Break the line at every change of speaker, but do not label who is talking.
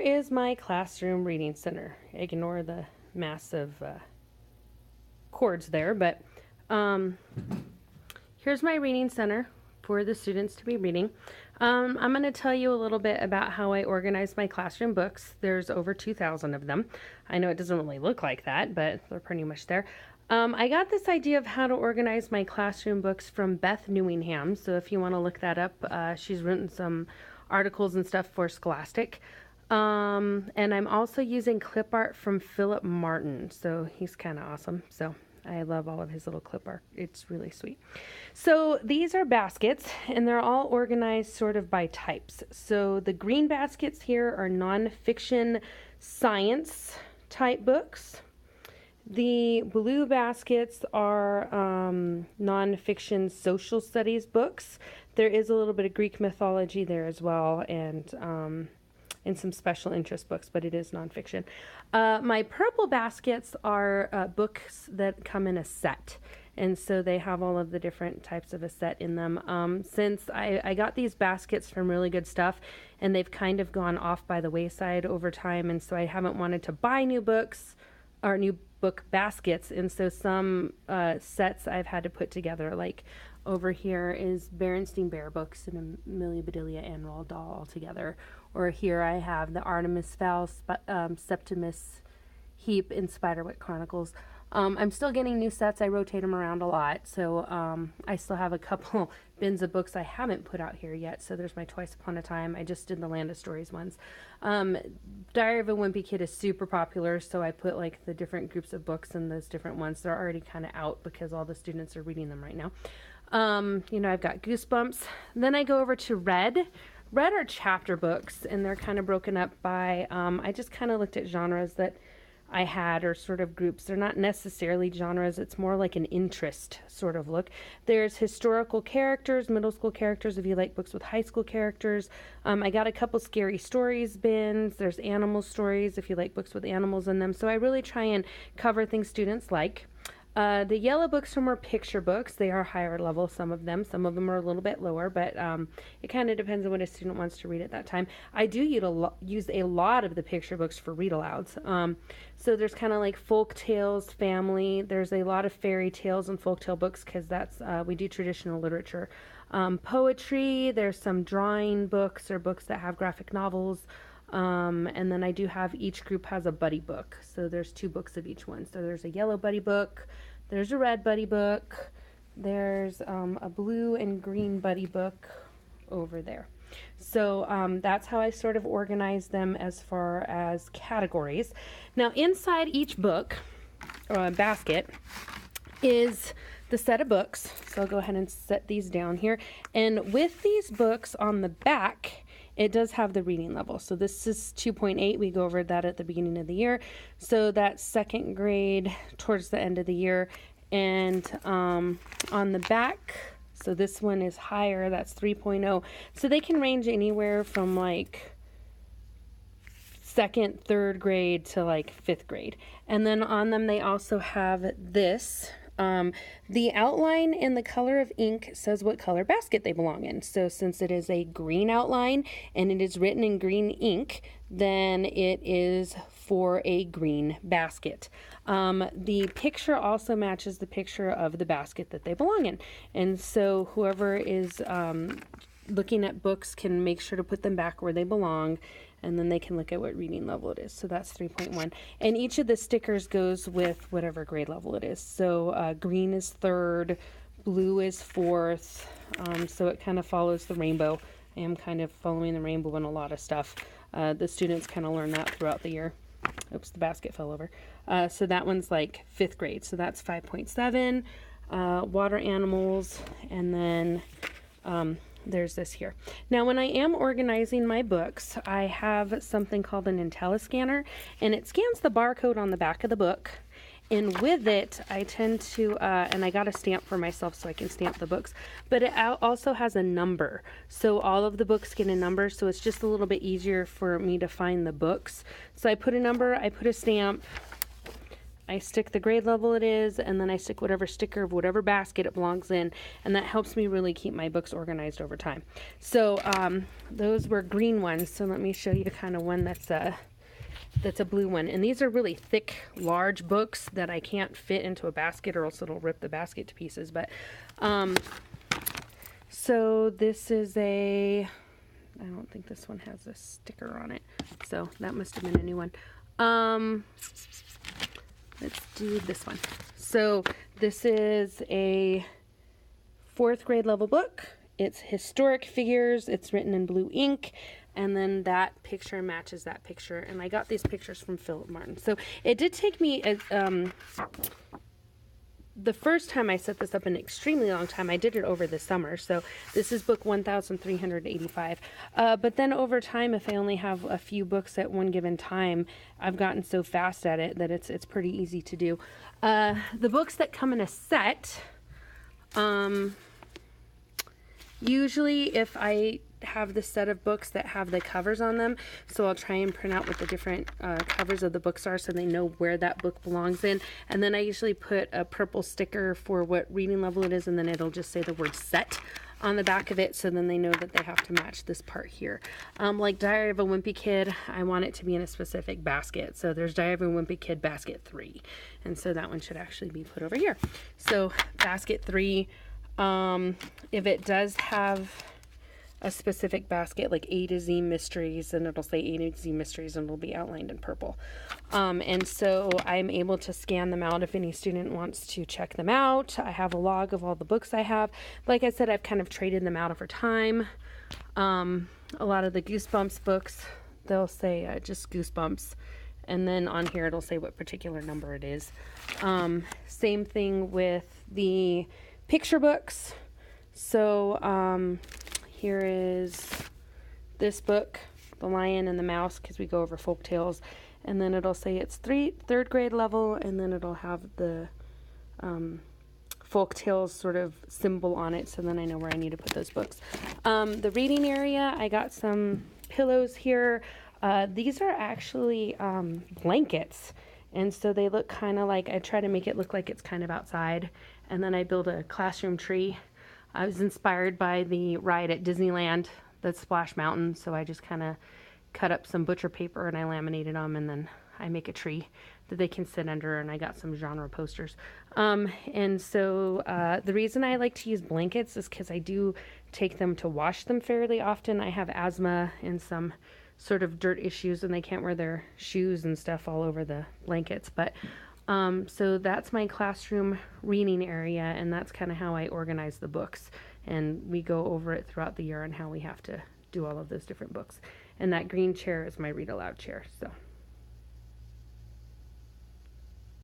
is my classroom reading center. Ignore the massive cords there, but here's my reading center for the students to be reading. I'm going to tell you a little bit about how I organize my classroom books. There's over 2,000 of them. I know it doesn't really look like that, but they're pretty much there. I got this idea of how to organize my classroom books from Beth Newingham. So if you want to look that up, she's written some articles and stuff for Scholastic. And I'm also using clip art from Philip Martin. So he's kind of awesome. So I love all of his little clip art. It's really sweet. So these are baskets, and they're all organized sort of by types. So the green baskets here are nonfiction science type books. The blue baskets are nonfiction social studies books. There is a little bit of Greek mythology there as well, and some special interest books, but it is nonfiction. My purple baskets are books that come in a set, and so they have all of the different types of a set in them. Since I got these baskets from Really Good Stuff, and they've kind of gone off by the wayside over time, and so I haven't wanted to buy new books or new book baskets, and so some sets I've had to put together, like over here is Berenstain Bear books and Amelia Bedelia and Roald Dahl all together. Or here I have the Artemis Fowl, Septimus Heap, and Spiderwick Chronicles. I'm still getting new sets. I rotate them around a lot. So I still have a couple bins of books I haven't put out here yet. So there's my Twice Upon a Time. I just did the Land of Stories ones. Diary of a Wimpy Kid is super popular. So I put like the different groups of books in those different ones. They're already kind of out because all the students are reading them right now. I've got Goosebumps. Then I go over to Red. Red are chapter books, and they're kind of broken up by, I just kind of looked at genres that I had, or sort of groups. They're not necessarily genres. It's more like an interest sort of look. There's historical characters, middle school characters, if you like books with high school characters. I got a couple scary stories bins. There's animal stories, if you like books with animals in them. So I really try and cover things students like. The yellow books are more picture books. They are higher level, some of them. Some of them are a little bit lower, but it kind of depends on what a student wants to read at that time. I do use a lot of the picture books for read-alouds. So there's kind of like folk tales, family. There's a lot of fairy tales and folktale books because that's we do traditional literature. Poetry, there's some drawing books or books that have graphic novels. And then I do have, each group has a buddy book. So there's 2 books of each one. So there's a yellow buddy book, there's a red buddy book, there's a blue and green buddy book over there. So that's how I sort of organize them as far as categories. Now inside each book, basket, is the set of books. So I'll go ahead and set these down here. And with these books on the back, it does have the reading level. So this is 2.8. We go over that at the beginning of the year. So that's second grade towards the end of the year. And on the back, so this one is higher. That's 3.0. So they can range anywhere from like second, third grade to like 5th grade. And then on them, they also have this. The outline and the color of ink says what color basket they belong in. So since it is a green outline and it is written in green ink, then it is for a green basket. The picture also matches the picture of the basket that they belong in. And so whoever is looking at books can make sure to put them back where they belong, and then they can look at what reading level it is. So that's 3.1. And each of the stickers goes with whatever grade level it is. So green is 3rd, blue is 4th. So it kind of follows the rainbow. I am kind of following the rainbow in a lot of stuff. The students kind of learn that throughout the year. Oops, the basket fell over. So that one's like 5th grade. So that's 5.7. Water animals, and then there's this here. Now, when I am organizing my books, I have something called an IntelliScanner, and it scans the barcode on the back of the book. And with it, I tend to, and I got a stamp for myself so I can stamp the books, but it also has a number. So all of the books get a number, so it's just a little bit easier for me to find the books. So I put a number, I put a stamp, I stick the grade level it is, and then I stick whatever sticker of whatever basket it belongs in, and that helps me really keep my books organized over time. So those were green ones. So let me show you kind of one that's a blue one. And these are really thick, large books that I can't fit into a basket or else it'll rip the basket to pieces. But so this is I don't think this one has a sticker on it. So that must have been a new one. Let's do this one. So this is a 4th grade level book. It's historic figures. It's written in blue ink. And then that picture matches that picture. And I got these pictures from Philip Martin. So it did take me, the first time I set this up an extremely long time. I did it over the summer. So this is book 1385. But then over time, if I only have a few books at one given time, I've gotten so fast at it that it's pretty easy to do. The books that come in a set, usually if I have the set of books that have the covers on them, so I'll try and print out what the different covers of the books are so they know where that book belongs in. And then I usually put a purple sticker for what reading level it is, and then it'll just say the word set on the back of it, so then they know that they have to match this part here. Like Diary of a Wimpy Kid, I want it to be in a specific basket. So there's Diary of a Wimpy Kid basket 3, and so that one should actually be put over here. So basket 3, if it does have a specific basket like A to Z Mysteries, and it'll say A to Z Mysteries and it'll be outlined in purple. And so I'm able to scan them out if any student wants to check them out. I have a log of all the books I have. Like I said, I've kind of traded them out over time. A lot of the Goosebumps books, they'll say just Goosebumps. And then on here it'll say what particular number it is. Same thing with the picture books. So here is this book, The Lion and the Mouse, because we go over folk tales, and then it'll say it's 3rd grade level, and then it'll have the folk tales sort of symbol on it, so then I know where I need to put those books. The reading area, I got some pillows here. These are actually blankets, and so they look kind of like, I try to make it look like it's kind of outside, and then I build a classroom tree. I was inspired by the ride at Disneyland, that's Splash Mountain, so I just kind of cut up some butcher paper and I laminated them, and then I make a tree that they can sit under, and I got some genre posters. And so the reason I like to use blankets is because I do take them to wash them fairly often. I have asthma and some sort of dirt issues, and they can't wear their shoes and stuff all over the blankets, but so that's my classroom reading area, and that's kind of how I organize the books. And we go over it throughout the year on how we have to do all of those different books. And that green chair is my read aloud chair. So.